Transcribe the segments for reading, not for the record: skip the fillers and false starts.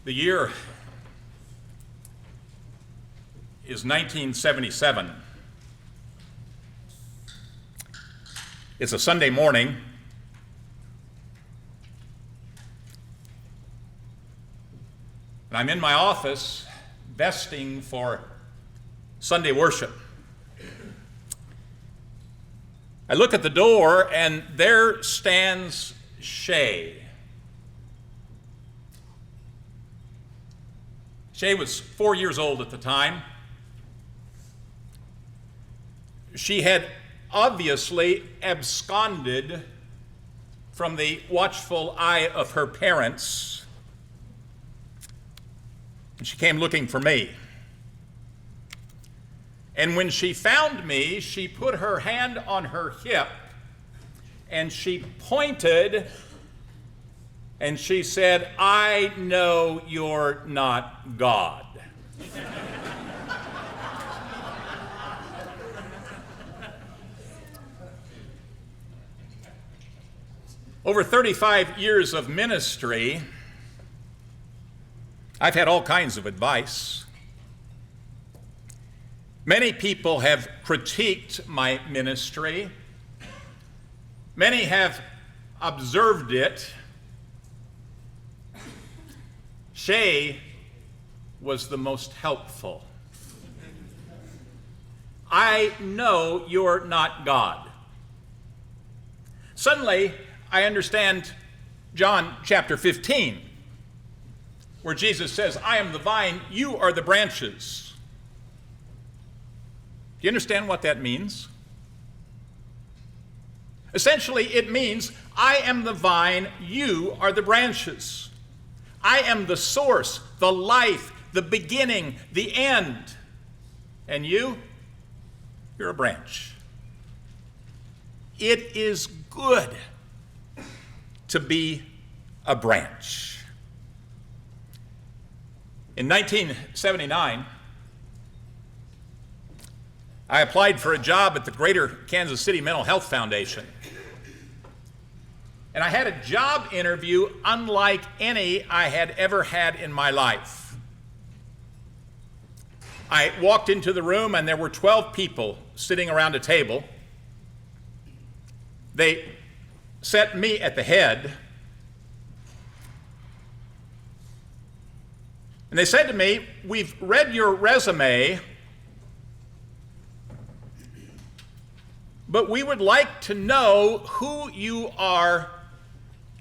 The year is 1977. It's a Sunday morning. And I'm in my office vesting for Sunday worship. I look at the door and there stands Shay. Shay was 4 years old at the time. She had obviously absconded from the watchful eye of her parents, and she came looking for me. And when she found me, she put her hand on her hip and she pointed and she said, "I know you're not God." Over 35 years of ministry, I've had all kinds of advice. Many people have critiqued my ministry. Many have observed it. Shay was the most helpful. "I know you're not God." Suddenly, I understand John chapter 15, where Jesus says, "I am the vine, you are the branches." Do you understand what that means? Essentially, it means, I am the vine, you are the branches. I am the source, the life, the beginning, the end. And you're a branch. It is good to be a branch. In 1979, I applied for a job at the Greater Kansas City Mental Health Foundation. And I had a job interview unlike any I had ever had in my life. I walked into the room and there were 12 people sitting around a table. They set me at the head. And they said to me, "We've read your resume, but we would like to know who you are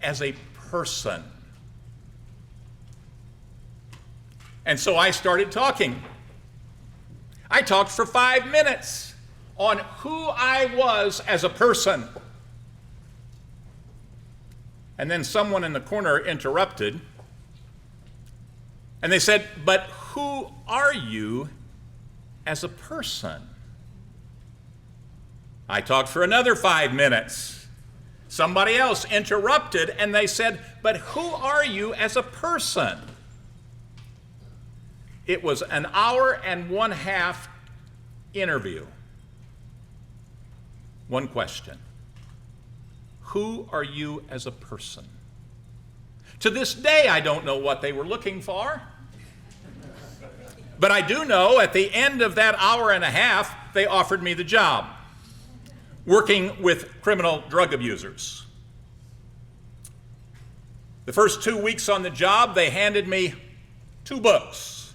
as a person." And so I started talking. I talked for 5 minutes on who I was as a person. And then someone in the corner interrupted, and they said, "But who are you as a person?" I talked for another 5 minutes. Somebody else interrupted, and they said, "But who are you as a person?" It was an hour and 1/2 interview. One question: who are you as a person? To this day, I don't know what they were looking for. But I do know at the end of that hour and a half, they offered me the job, working with criminal drug abusers. The first 2 weeks on the job, they handed me 2 books.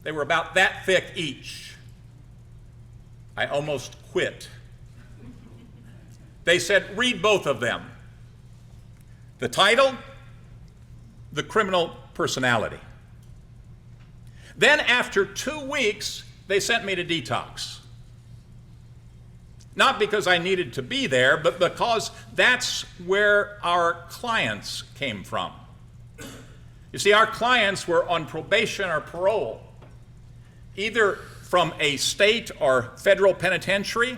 They were about that thick each. I almost quit. They said, "Read both of them." The title, The Criminal Personality. Then after 2 weeks, they sent me to detox. Not because I needed to be there, but because that's where our clients came from. You see, our clients were on probation or parole, either from a state or federal penitentiary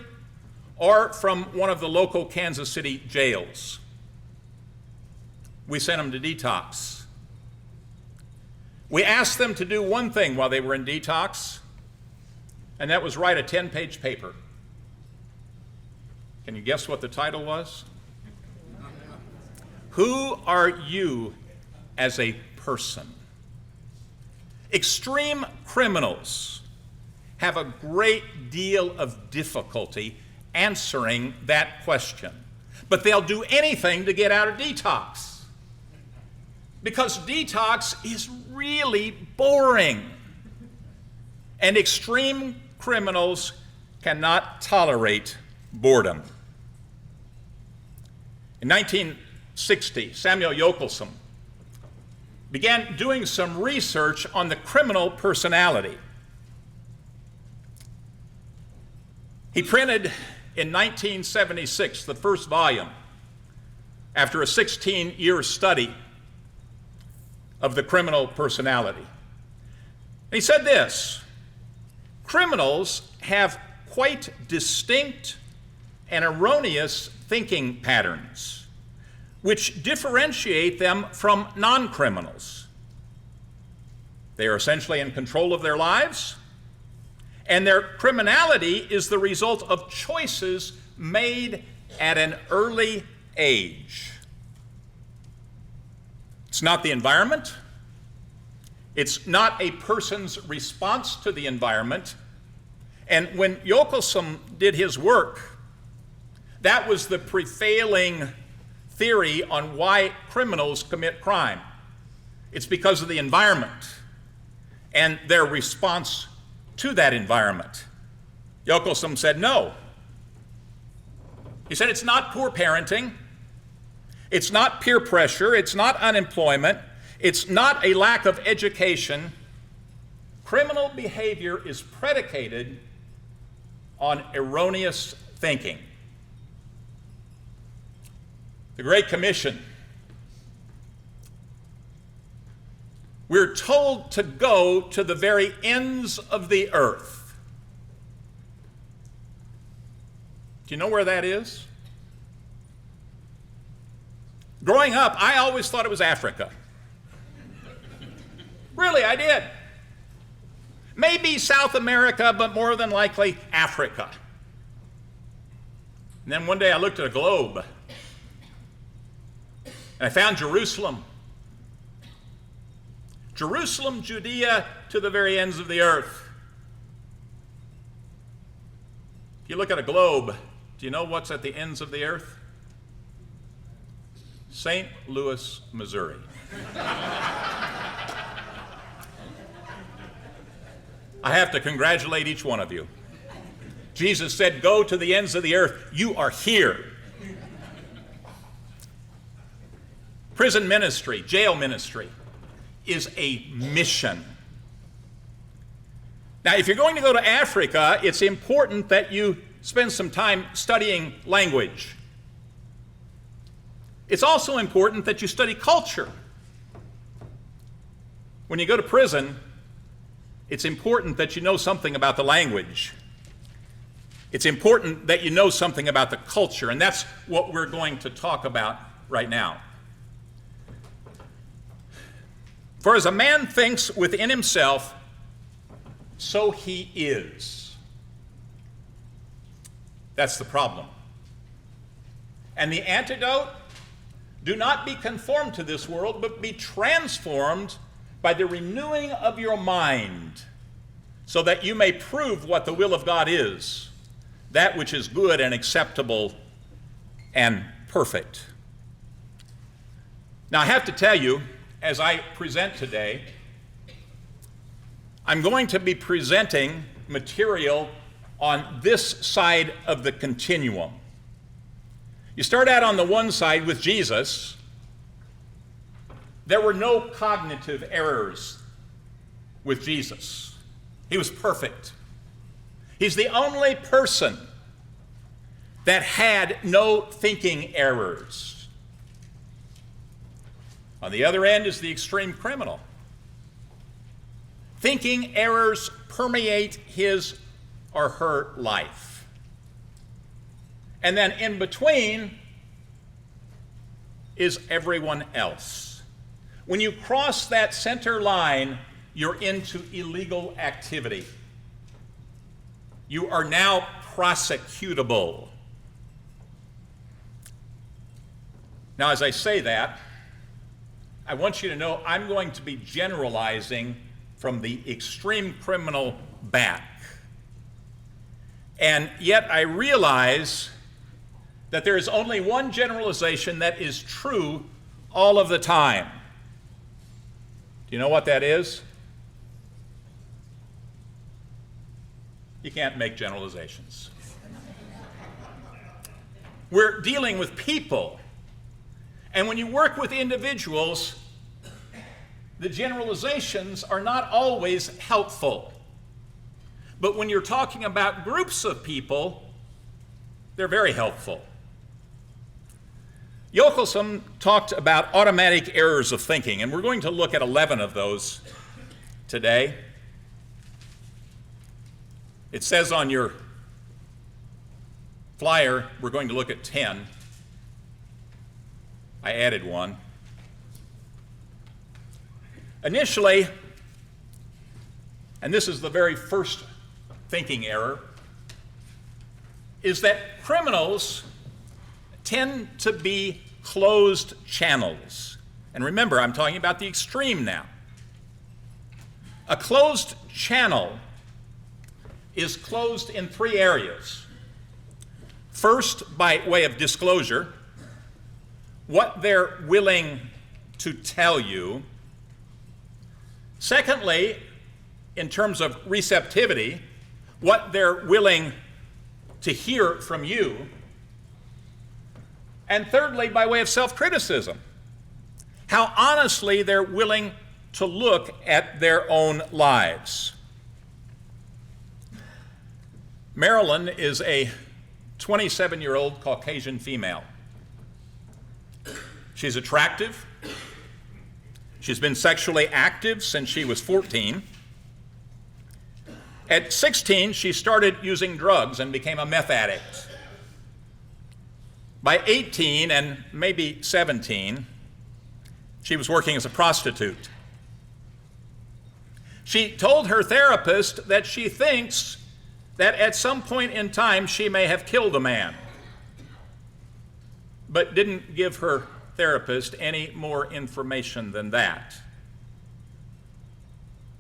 or from one of the local Kansas City jails. We sent them to detox. We asked them to do one thing while they were in detox, and that was write a 10-page paper. Can you guess what the title was? Who are you as a person? Extreme criminals have a great deal of difficulty answering that question. But they'll do anything to get out of detox. Because detox is really boring. And extreme criminals cannot tolerate boredom. In 1960, Samuel Yockelson began doing some research on the criminal personality. He printed in 1976 the first volume after a 16-year study of the criminal personality. And he said this: criminals have quite distinct and erroneous thinking patterns, which differentiate them from non-criminals. They are essentially in control of their lives, and their criminality is the result of choices made at an early age. It's not the environment. It's not a person's response to the environment. And when Yockelson did his work, that was the prevailing theory on why criminals commit crime. It's because of the environment and their response to that environment. Yockelson said no. He said it's not poor parenting, it's not peer pressure, it's not unemployment, it's not a lack of education. Criminal behavior is predicated on erroneous thinking. The Great Commission. We're told to go to the very ends of the earth. Do you know where that is? Growing up, I always thought it was Africa. Really, I did. Maybe South America, but more than likely Africa. And then one day I looked at a globe, and I found Jerusalem. Jerusalem, Judea, to the very ends of the earth. If you look at a globe, do you know what's at the ends of the earth? St. Louis, Missouri. I have to congratulate each one of you. Jesus said, go to the ends of the earth. You are here. Prison ministry, jail ministry, is a mission. Now, if you're going to go to Africa, it's important that you spend some time studying language. It's also important that you study culture. When you go to prison, it's important that you know something about the language. It's important that you know something about the culture, and that's what we're going to talk about right now. For as a man thinks within himself, so he is. That's the problem. And the antidote? Do not be conformed to this world, but be transformed by the renewing of your mind, so that you may prove what the will of God is, that which is good and acceptable and perfect. Now, I have to tell you, as I present today, I'm going to be presenting material on this side of the continuum. You start out on the one side with Jesus. There were no cognitive errors with Jesus. He was perfect. He's the only person that had no thinking errors. On the other end is the extreme criminal. Thinking errors permeate his or her life. And then in between is everyone else. When you cross that center line, you're into illegal activity. You are now prosecutable. Now, as I say that, I want you to know I'm going to be generalizing from the extreme criminal back. And yet I realize that there is only one generalization that is true all of the time. Do you know what that is? You can't make generalizations. We're dealing with people. And when you work with individuals, the generalizations are not always helpful. But when you're talking about groups of people, they're very helpful. Yokelson talked about automatic errors of thinking, and we're going to look at 11 of those today. It says on your flyer, we're going to look at 10. I added one. Initially, and this is the very first thinking error, is that criminals tend to be closed channels. And remember, I'm talking about the extreme now. A closed channel is closed in three areas. First, by way of disclosure, what they're willing to tell you. Secondly, in terms of receptivity, what they're willing to hear from you. And thirdly, by way of self-criticism, how honestly they're willing to look at their own lives. Marilyn is a 27-year-old Caucasian female. She's attractive. She's been sexually active since she was 14. At 16, she started using drugs and became a meth addict. By 18 and maybe 17, she was working as a prostitute. She told her therapist that she thinks that at some point in time she may have killed a man, but didn't give her therapist any more information than that.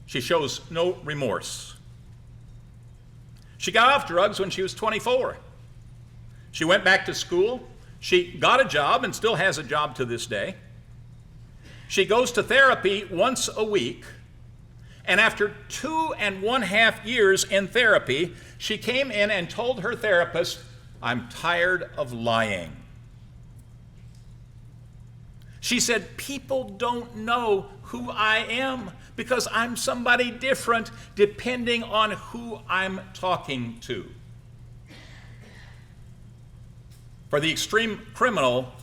She shows no remorse. She got off drugs when she was 24. She went back to school. She got a job and still has a job to this day. She goes to therapy once a week. And after 2.5 years in therapy, she came in and told her therapist, "I'm tired of lying." She said, "People don't know who I am because I'm somebody different depending on who I'm talking to." For the extreme criminal,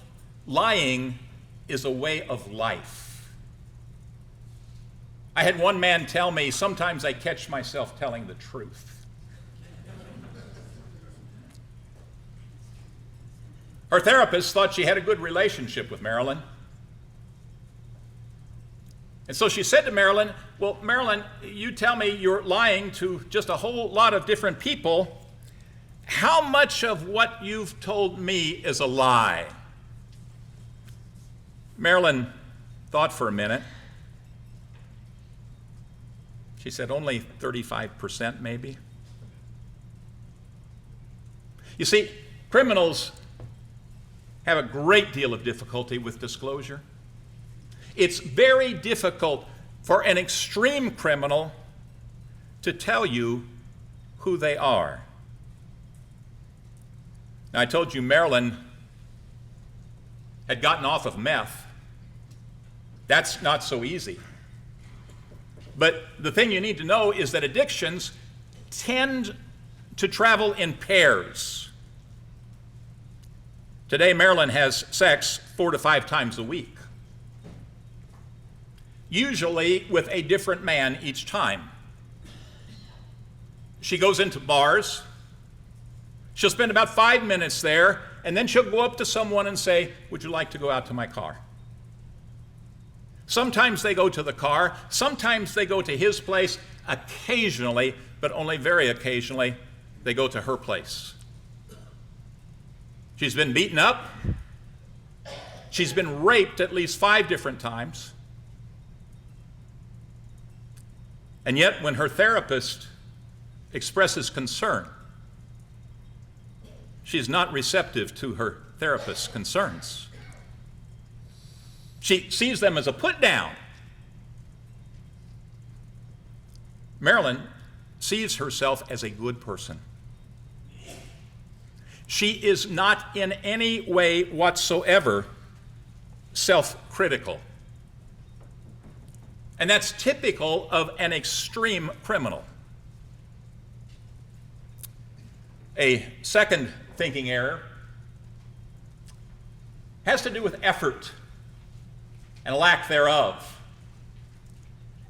lying is a way of life. I had one man tell me, "Sometimes I catch myself telling the truth." Her therapist thought she had a good relationship with Marilyn. And so she said to Marilyn, "Well, Marilyn, you tell me you're lying to just a whole lot of different people. How much of what you've told me is a lie?" Marilyn thought for a minute. She said, "Only 35% maybe." You see, criminals have a great deal of difficulty with disclosure. It's very difficult for an extreme criminal to tell you who they are. Now, I told you Marilyn had gotten off of meth. That's not so easy. But the thing you need to know is that addictions tend to travel in pairs. Today, Marilyn has sex 4 to 5 times a week, usually with a different man each time. She goes into bars. She'll spend about 5 minutes there, and then she'll go up to someone and say, "Would you like to go out to my car?" Sometimes they go to the car. Sometimes they go to his place. Occasionally, but only very occasionally, they go to her place. She's been beaten up. She's been raped at least 5 different times. And yet, when her therapist expresses concern, she's not receptive to her therapist's concerns. She sees them as a put down. Marilyn sees herself as a good person. She is not in any way whatsoever self-critical. And that's typical of an extreme criminal. A second thinking error has to do with effort and lack thereof.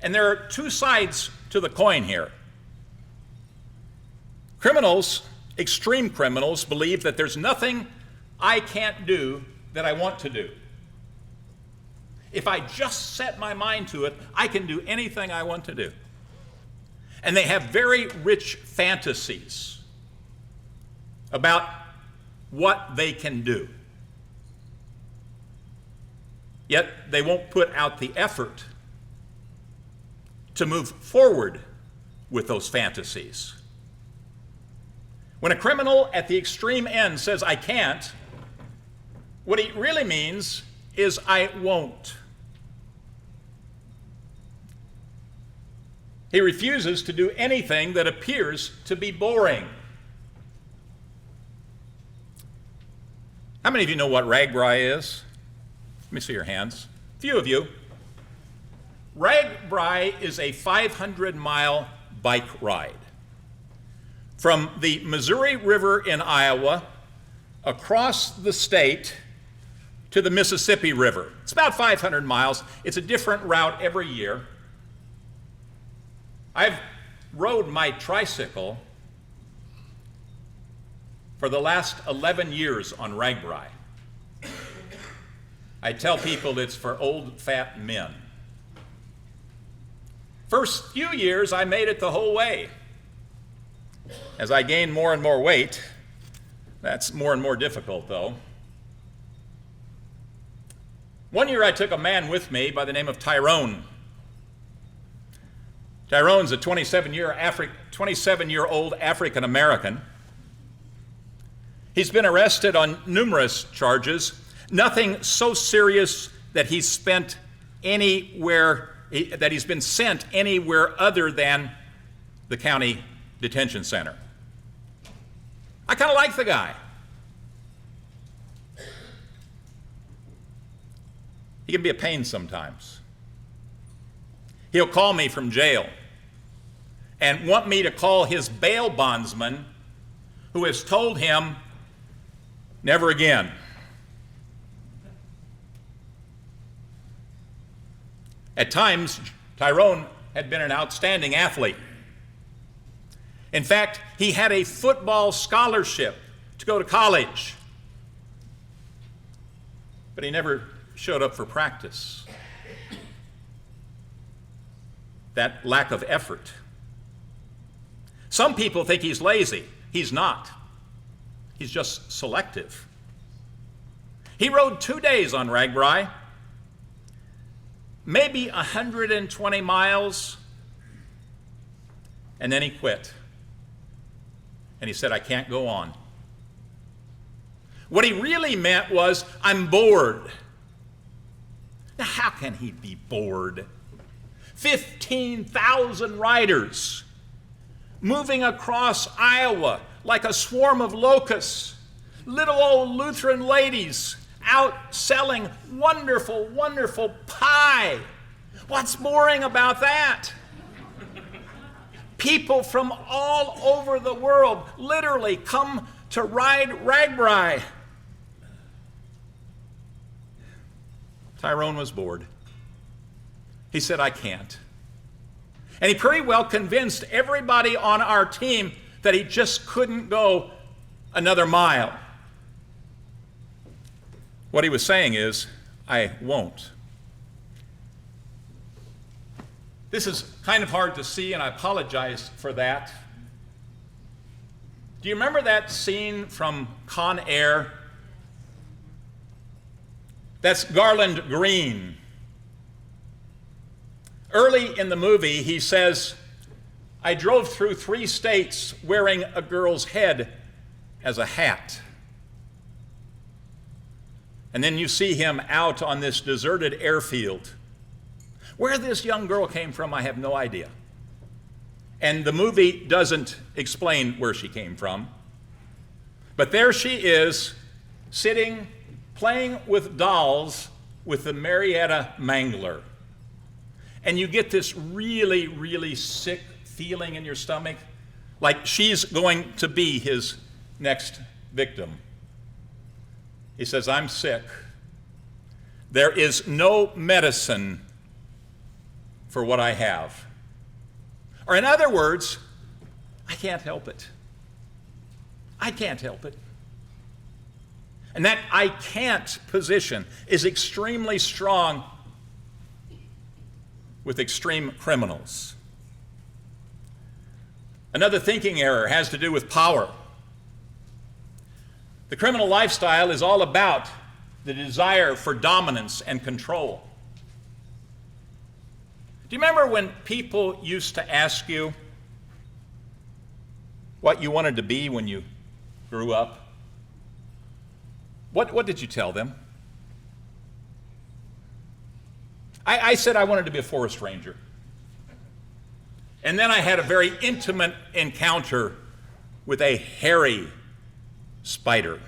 And there are 2 sides to the coin here. Criminals, extreme criminals, believe that there's nothing I can't do that I want to do. If I just set my mind to it, I can do anything I want to do. And they have very rich fantasies about what they can do. Yet they won't put out the effort to move forward with those fantasies. When a criminal at the extreme end says, I can't, what he really means is, I won't. He refuses to do anything that appears to be boring. How many of you know what RAGBRAI is? Let me see your hands. A few of you. RAGBRAI is a 500-mile bike ride from the Missouri River in Iowa across the state to the Mississippi River. It's about 500 miles. It's a different route every year. I've rode my tricycle for the last 11 years on RAGBRAI. I tell people it's for old, fat men. First few years, I made it the whole way. As I gained more and more weight, that's more and more difficult, though. One year, I took a man with me by the name of Tyrone. Tyrone's a 27-year-old African American. He's been arrested on numerous charges, nothing so serious that he's been sent anywhere other than the county detention center. I kind of like the guy. He can be a pain sometimes. He'll call me from jail and want me to call his bail bondsman, who has told him, never again. At times, Tyrone had been an outstanding athlete. In fact, he had a football scholarship to go to college, but he never showed up for practice. That lack of effort. Some people think he's lazy. He's not. He's just selective. He rode 2 days on RAGBRAI, maybe 120 miles, and then he quit. And he said, I can't go on. What he really meant was, I'm bored. Now, how can he be bored? 15,000 riders moving across Iowa like a swarm of locusts, little old Lutheran ladies out selling wonderful, wonderful pie. What's boring about that? People from all over the world literally come to ride RAGBRAI. Tyrone was bored. He said, I can't. And he pretty well convinced everybody on our team that he just couldn't go another mile. What he was saying is, I won't. This is kind of hard to see, and I apologize for that. Do you remember that scene from Con Air That's Garland Green. Early in the movie, he says, I drove through 3 states wearing a girl's head as a hat. And then you see him out on this deserted airfield. Where this young girl came from, I have no idea. And the movie doesn't explain where she came from. But there she is, sitting, playing with dolls with the Marietta Mangler. And you get this really, really sick feeling in your stomach, like she's going to be his next victim. He says, I'm sick. There is no medicine for what I have. Or in other words, I can't help it. I can't help it. And that I can't position is extremely strong with extreme criminals. Another thinking error has to do with power. The criminal lifestyle is all about the desire for dominance and control. Do you remember when people used to ask you what you wanted to be when you grew up? What did you tell them? I said I wanted to be a forest ranger. And then I had a very intimate encounter with a hairy spider.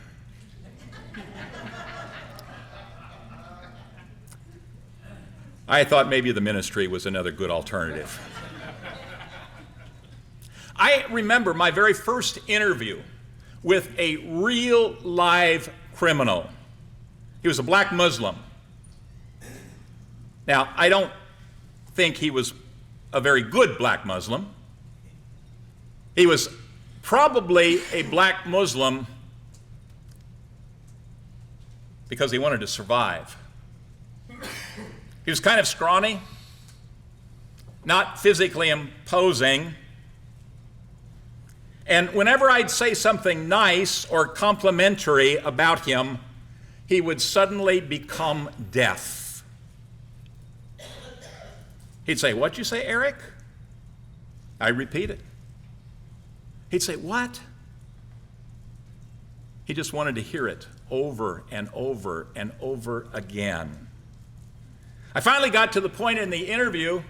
I thought maybe the ministry was another good alternative. I remember my very first interview with a real live criminal. He was a black Muslim. Now, I don't think he was a very good black Muslim. He was probably a black Muslim because he wanted to survive. He was kind of scrawny, not physically imposing. And whenever I'd say something nice or complimentary about him, he would suddenly become deaf. He'd say, "What'd you say, Eric?" I repeat it. He'd say, "What?" He just wanted to hear it over and over and over again. I finally got to the point in the interview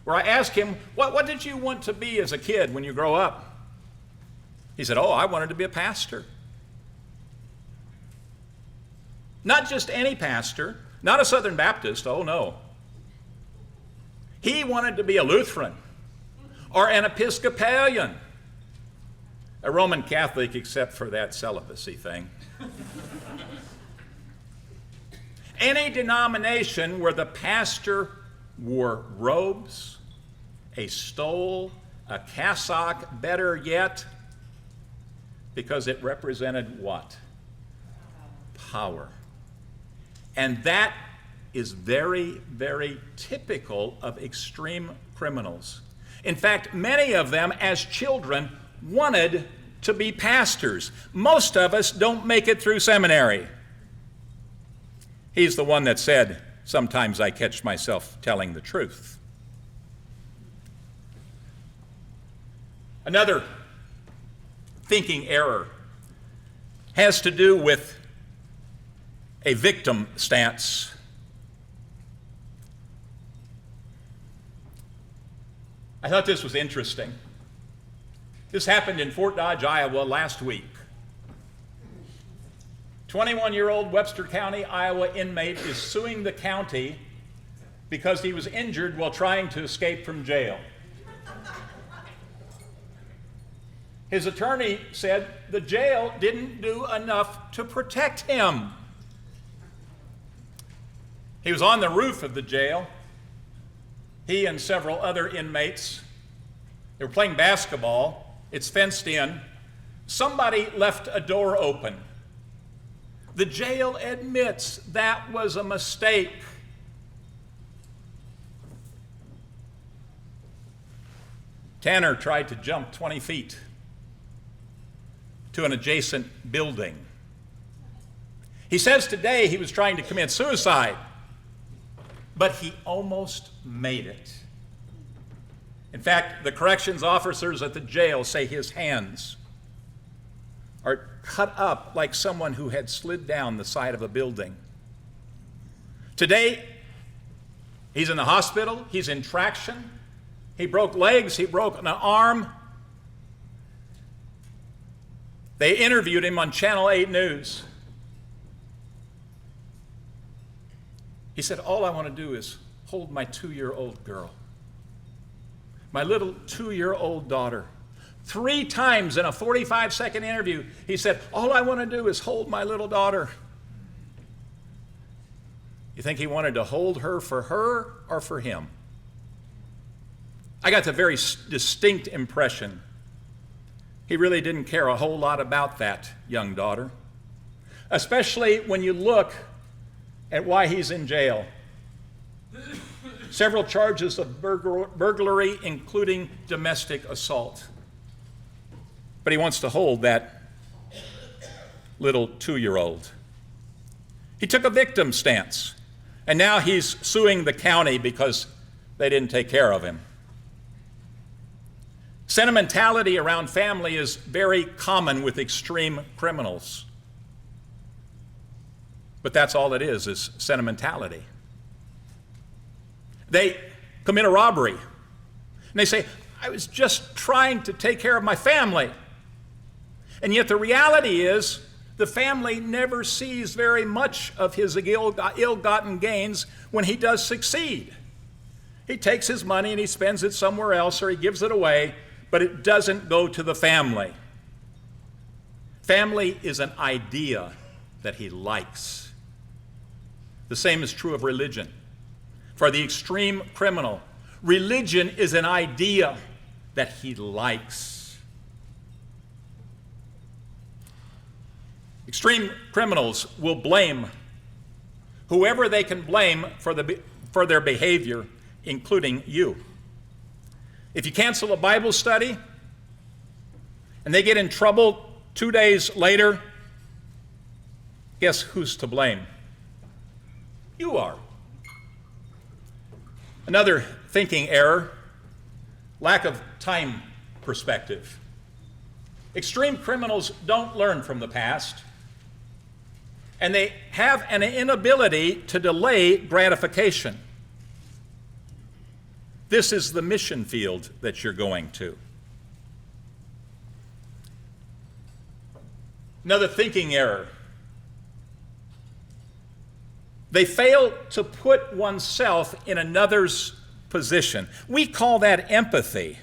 where I asked him, what did you want to be as a kid when you grow up? He said, "Oh, I wanted to be a pastor." Not just any pastor, not a Southern Baptist, oh no. He wanted to be a Lutheran or an Episcopalian, a Roman Catholic except for that celibacy thing. Any denomination where the pastor wore robes, a stole, a cassock, better yet, because it represented what? Power. And that is very, very typical of extreme criminals. In fact, many of them, as children, wanted to be pastors. Most of us don't make it through seminary. He's the one that said, "Sometimes I catch myself telling the truth." Another thinking error has to do with a victim stance. I thought this was interesting. This happened in Fort Dodge, Iowa last week. 21-year-old Webster County, Iowa inmate is suing the county because he was injured while trying to escape from jail. His attorney said the jail didn't do enough to protect him. He was on the roof of the jail. He and several other inmates, they were playing basketball. It's fenced in. Somebody left a door open. The jail admits that was a mistake. Tanner tried to jump 20 feet to an adjacent building. He says today he was trying to commit suicide, but he almost made it. In fact, the corrections officers at the jail say his hands are cut up like someone who had slid down the side of a building. Today, he's in the hospital, he's in traction, he broke legs, he broke an arm. They interviewed him on Channel 8 News. He said, all I want to do is hold my 2-year-old girl, my little 2-year-old daughter. 3 times in a 45-second interview, he said, all I want to do is hold my little daughter. You think he wanted to hold her or for him? I got the very distinct impression he really didn't care a whole lot about that young daughter, especially when you look at why he's in jail. Several charges of burglary, including domestic assault. But he wants to hold that little 2-year-old. He took a victim stance, and now he's suing the county because they didn't take care of him. Sentimentality around family is very common with extreme criminals. But that's all it is sentimentality. They commit a robbery, and they say, I was just trying to take care of my family. And yet the reality is, the family never sees very much of his ill-gotten gains when he does succeed. He takes his money and he spends it somewhere else, or he gives it away, but it doesn't go to the family. Family is an idea that he likes. The same is true of religion. For the extreme criminal, religion is an idea that he likes. Extreme criminals will blame whoever they can blame for their behavior, including you. If you cancel a Bible study and they get in trouble 2 days later, guess who's to blame? You are. Another thinking error, lack of time perspective. Extreme criminals don't learn from the past, and they have an inability to delay gratification. This is the mission field that you're going to. Another thinking error. They fail to put oneself in another's position. We call that empathy.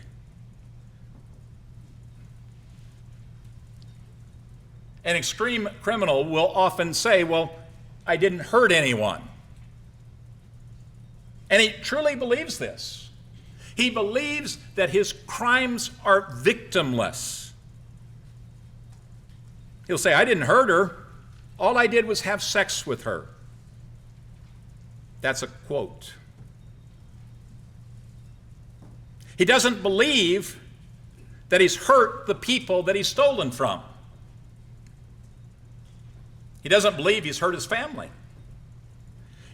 An extreme criminal will often say, well, I didn't hurt anyone. And he truly believes this. He believes that his crimes are victimless. He'll say, I didn't hurt her. All I did was have sex with her. That's a quote. He doesn't believe that he's hurt the people that he's stolen from. He doesn't believe he's hurt his family.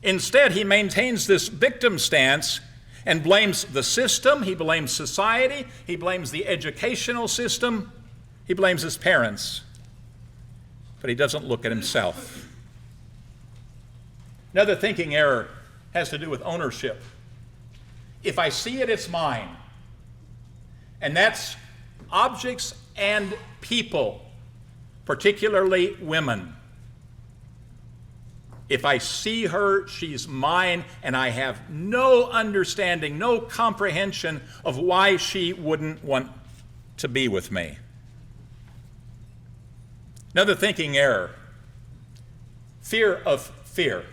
Instead, he maintains this victim stance and blames the system, he blames society, he blames the educational system, he blames his parents, but he doesn't look at himself. Another thinking error has to do with ownership. If I see it, it's mine. And that's objects and people, particularly women. If I see her, she's mine, and I have no understanding, no comprehension of why she wouldn't want to be with me. Another thinking error, fear of fear.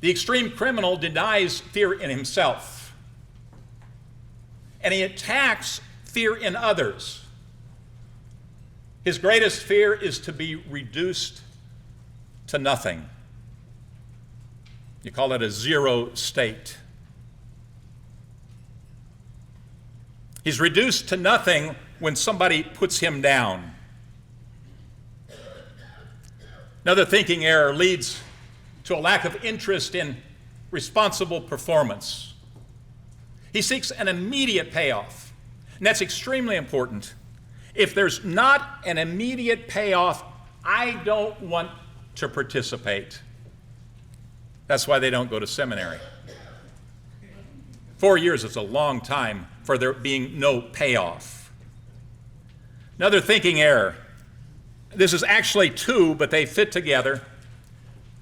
The extreme criminal denies fear in himself, and he attacks fear in others. His greatest fear is to be reduced to nothing. You call it a zero state. He's reduced to nothing when somebody puts him down. Another thinking error leads to a lack of interest in responsible performance. He seeks an immediate payoff, and that's extremely important. If there's not an immediate payoff, I don't want to participate. That's why they don't go to seminary. 4 years is a long time for there being no payoff. Another thinking error. This is actually two, but they fit together.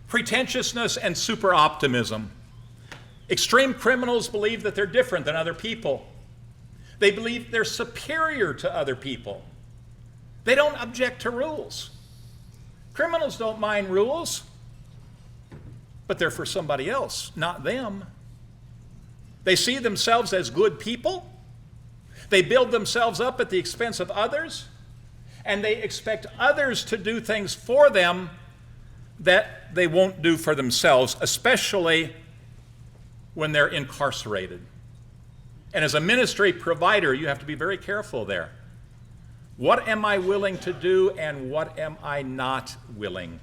Pretentiousness and super optimism. Extreme criminals believe that they're different than other people. They believe they're superior to other people. They don't object to rules. Criminals don't mind rules, but they're for somebody else, not them. They see themselves as good people. They build themselves up at the expense of others, and they expect others to do things for them that they won't do for themselves, especially when they're incarcerated. And as a ministry provider, you have to be very careful there. What am I willing to do and what am I not willing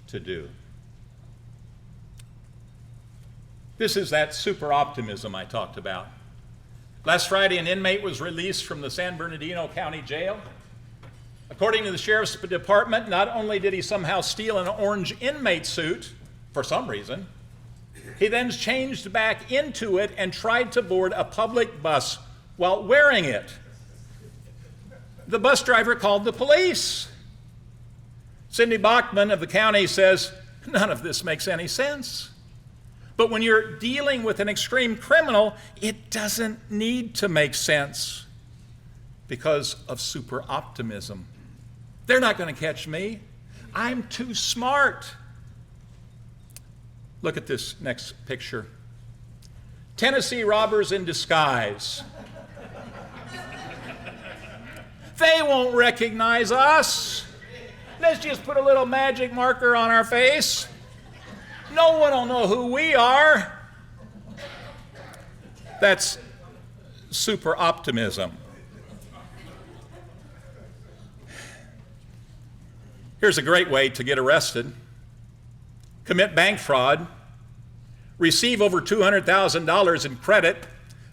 to do? This is that super optimism I talked about. Last Friday, an inmate was released from the San Bernardino County Jail. According to the Sheriff's Department, not only did he somehow steal an orange inmate suit, for some reason, he then changed back into it and tried to board a public bus while wearing it. The bus driver called the police. Cindy Bachman of the county says, none of this makes any sense. But when you're dealing with an extreme criminal, it doesn't need to make sense because of super optimism. They're not going to catch me. I'm too smart. Look at this next picture. Tennessee robbers in disguise. They won't recognize us. Let's just put a little magic marker on our face. No one will know who we are. That's super optimism. Here's a great way to get arrested. Commit bank fraud, receive over $200,000 in credit,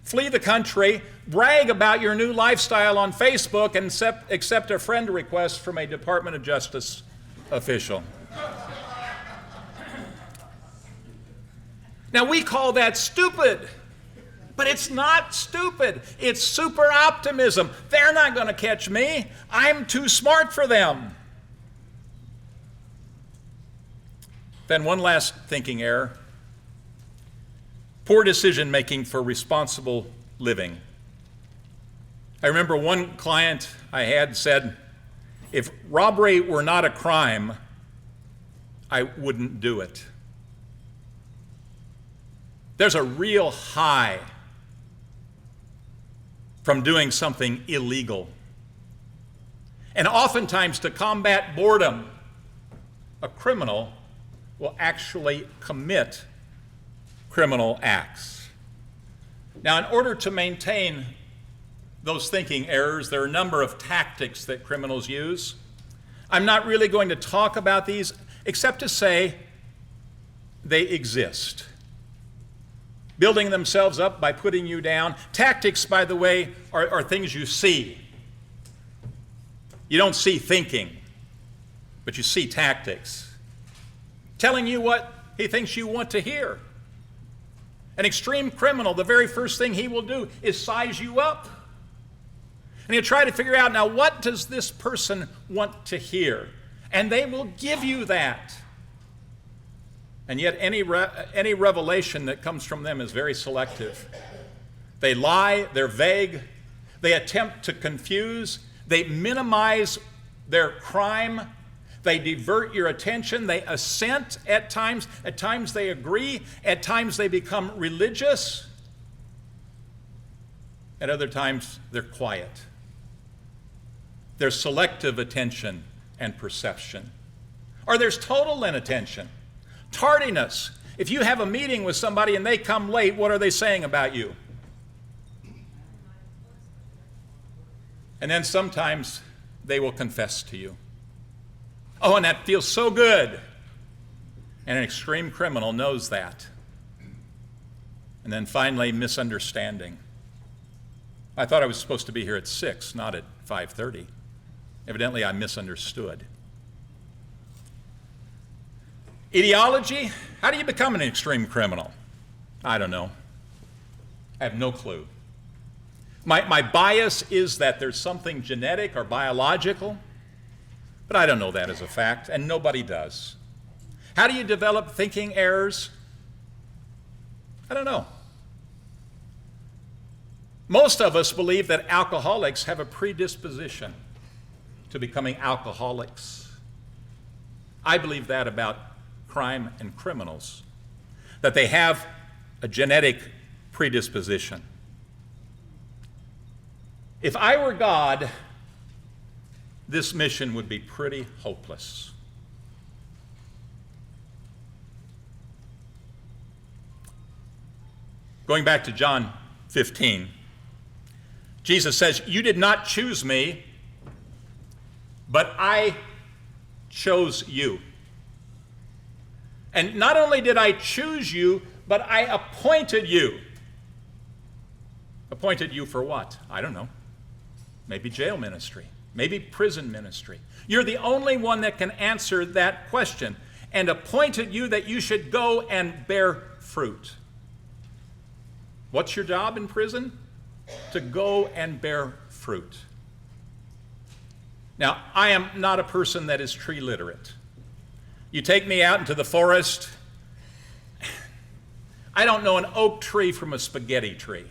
flee the country, brag about your new lifestyle on Facebook, and accept a friend request from a Department of Justice official. Now, we call that stupid, but it's not stupid. It's super optimism. They're not going to catch me. I'm too smart for them. Then one last thinking error. Poor decision making for responsible living. I remember one client I had said, if robbery were not a crime, I wouldn't do it. There's a real high from doing something illegal. And oftentimes, to combat boredom, a criminal will actually commit criminal acts. Now, in order to maintain those thinking errors, there are a number of tactics that criminals use. I'm not really going to talk about these, except to say they exist. Building themselves up by putting you down. Tactics, by the way, are things you see. You don't see thinking, but you see tactics. Telling you what he thinks you want to hear. An extreme criminal, the very first thing he will do is size you up. And he'll try to figure out, now, what does this person want to hear? And they will give you that. And yet any revelation that comes from them is very selective. They lie, they're vague, they attempt to confuse, they minimize their crime, they divert your attention, they assent at times they agree, at times they become religious, at other times they're quiet. There's selective attention and perception. Or there's total inattention. Tardiness. If you have a meeting with somebody and they come late, what are they saying about you? And then sometimes they will confess to you. Oh, and that feels so good. And an extreme criminal knows that. And then finally, misunderstanding. I thought I was supposed to be here at 6, not at 5:30. Evidently, I misunderstood. Etiology, how do you become an extreme criminal? I don't know. I have no clue. My bias is that there's something genetic or biological, but I don't know that as a fact, and nobody does. How do you develop thinking errors? I don't know. Most of us believe that alcoholics have a predisposition to becoming alcoholics. I believe that about crime and criminals, that they have a genetic predisposition. If I were God, this mission would be pretty hopeless. Going back to John 15, Jesus says, "You did not choose me, but I chose you. And not only did I choose you, but I appointed you." Appointed you for what? I don't know. Maybe jail ministry, maybe prison ministry. You're the only one that can answer that question. And appointed you that you should go and bear fruit. What's your job in prison? To go and bear fruit. Now, I am not a person that is tree literate. You take me out into the forest, I don't know an oak tree from a spaghetti tree.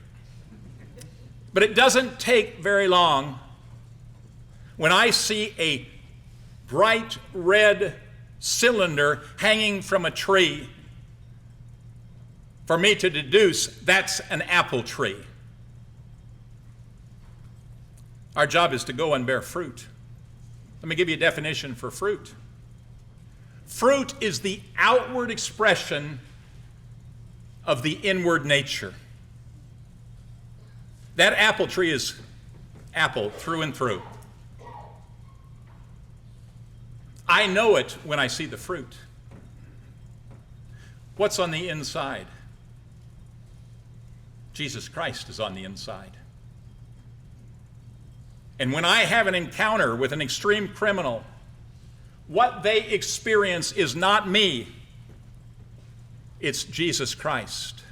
But it doesn't take very long when I see a bright red cylinder hanging from a tree for me to deduce that's an apple tree. Our job is to go and bear fruit. Let me give you a definition for fruit. Fruit is the outward expression of the inward nature. That apple tree is apple through and through. I know it when I see the fruit. What's on the inside? Jesus Christ is on the inside. And when I have an encounter with an extreme criminal, what they experience is not me, it's Jesus Christ.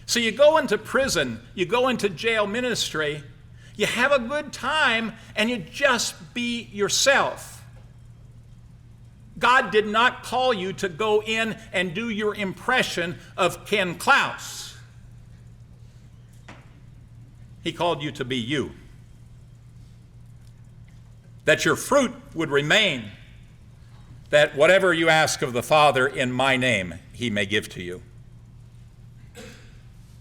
So you go into prison, you go into jail ministry, you have a good time, and you just be yourself. God did not call you to go in and do your impression of Ken Klaus. He called you to be you. That your fruit would remain, that whatever you ask of the Father in my name, he may give to you.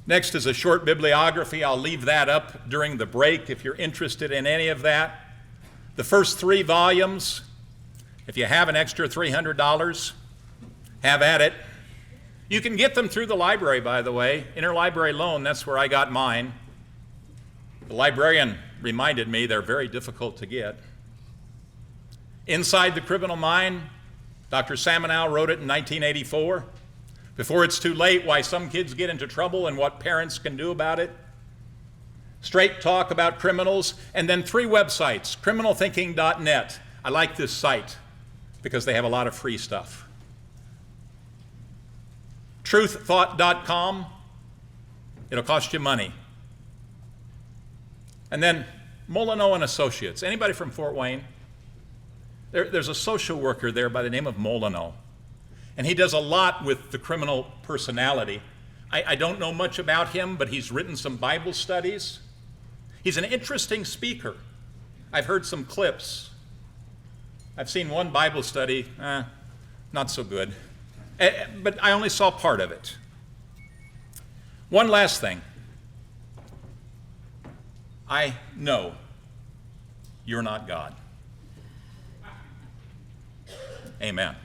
Next is a short bibliography. I'll leave that up during the break if you're interested in any of that. The first 3 volumes, if you have an extra $300, have at it. You can get them through the library, by the way. Interlibrary loan, that's where I got mine. The librarian reminded me they're very difficult to get. Inside the Criminal Mind, Dr. Samanow wrote it in 1984. Before it's too late, why some kids get into trouble and what parents can do about it. Straight talk about criminals, and then 3 websites, criminalthinking.net. I like this site because they have a lot of free stuff. Truththought.com, it'll cost you money. And then Molyneux and Associates. Anybody from Fort Wayne? There's a social worker there by the name of Molyneux. And he does a lot with the criminal personality. I don't know much about him, but he's written some Bible studies. He's an interesting speaker. I've heard some clips. I've seen one Bible study, not so good. But I only saw part of it. One last thing. I know you're not God. Amen.